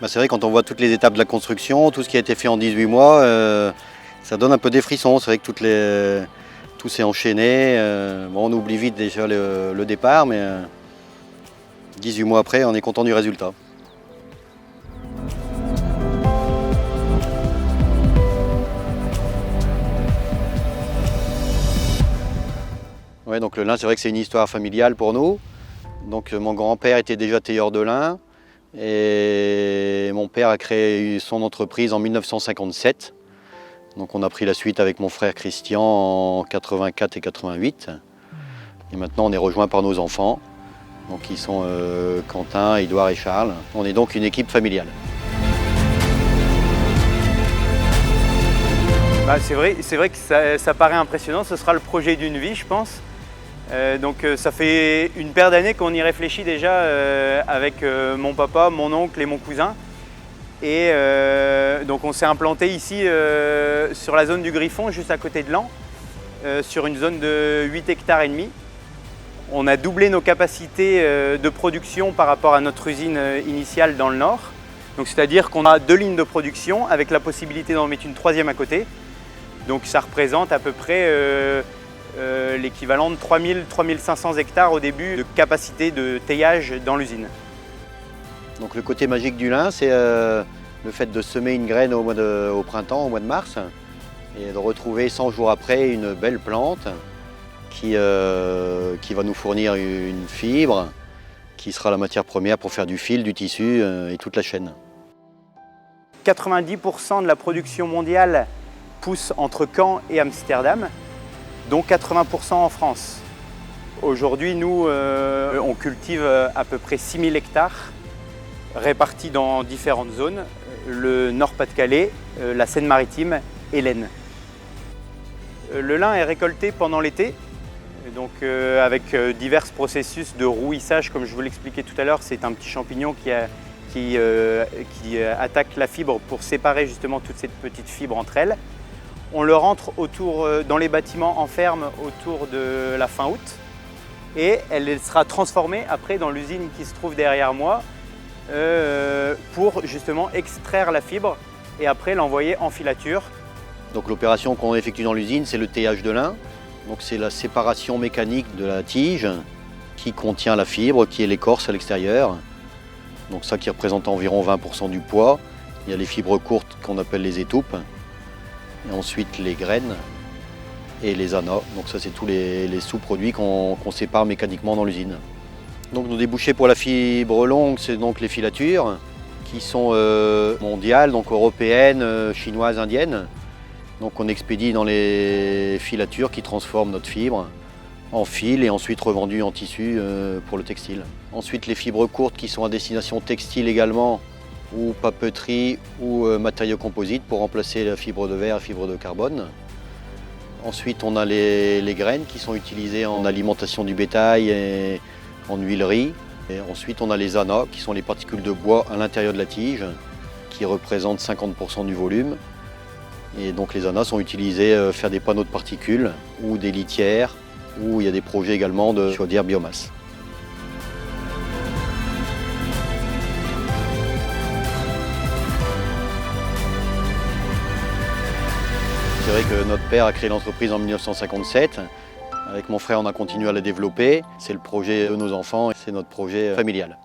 C'est vrai, quand on voit toutes les étapes de la construction, tout ce qui a été fait en 18 mois, ça donne un peu des frissons. C'est vrai que tout s'est enchaîné. On oublie vite déjà le départ, mais 18 mois après, on est content du résultat. Ouais, donc le lin, c'est vrai que c'est une histoire familiale pour nous. Donc mon grand-père était déjà tailleur de lin et mon père a créé son entreprise en 1957. Donc on a pris la suite avec mon frère Christian en 84 et 88. Et maintenant on est rejoint par nos enfants, donc qui sont Quentin, Édouard et Charles. On est donc une équipe familiale. C'est vrai que ça paraît impressionnant, ce sera le projet d'une vie je pense. Ça fait une paire d'années qu'on y réfléchit déjà avec mon papa, mon oncle et mon cousin. Et donc on s'est implanté ici sur la zone du Griffon, juste à côté de Laon, sur une zone de 8 hectares et demi. On a doublé nos capacités de production par rapport à notre usine initiale dans le nord. Donc c'est-à-dire qu'on a 2 lignes de production avec la possibilité d'en mettre une 3e à côté. Donc ça représente à peu près l'équivalent de 3000-3500 hectares au début de capacité de taillage dans l'usine. Donc le côté magique du lin, c'est le fait de semer une graine au printemps, au mois de mars, et de retrouver 100 jours après une belle plante qui va nous fournir une fibre qui sera la matière première pour faire du fil, du tissu et toute la chaîne. 90% de la production mondiale pousse entre Caen et Amsterdam, dont 80% en France. Aujourd'hui, nous, on cultive à peu près 6000 hectares répartis dans différentes zones, le Nord-Pas-de-Calais, la Seine-Maritime et l'Aisne. Le lin est récolté pendant l'été, donc avec divers processus de rouissage, comme je vous l'expliquais tout à l'heure. C'est un petit champignon qui attaque la fibre pour séparer justement toutes ces petites fibres entre elles. On le rentre dans les bâtiments en ferme autour de la fin août et elle sera transformée après dans l'usine qui se trouve derrière moi pour justement extraire la fibre et après l'envoyer en filature. Donc l'opération qu'on effectue dans l'usine, c'est le taillage de lin. Donc c'est la séparation mécanique de la tige qui contient la fibre, qui est l'écorce à l'extérieur. Donc ça qui représente environ 20% du poids. Il y a les fibres courtes qu'on appelle les étoupes. Et ensuite les graines et les anas. Donc ça c'est tous les sous-produits qu'on sépare mécaniquement dans l'usine. Donc nos débouchés pour la fibre longue, c'est donc les filatures qui sont mondiales, donc européennes, chinoises, indiennes. Donc on expédie dans les filatures qui transforment notre fibre en fil et ensuite revendues en tissu pour le textile. Ensuite les fibres courtes qui sont à destination textile également, ou papeterie ou matériaux composites pour remplacer la fibre de verre et la fibre de carbone. Ensuite on a les graines qui sont utilisées en alimentation du bétail et en huilerie. Et ensuite on a les anas qui sont les particules de bois à l'intérieur de la tige qui représentent 50% du volume. Et donc les anas sont utilisés à faire des panneaux de particules ou des litières, où il y a des projets également de chaudière biomasse. C'est vrai que notre père a créé l'entreprise en 1957. Avec mon frère, on a continué à la développer. C'est le projet de nos enfants et c'est notre projet familial.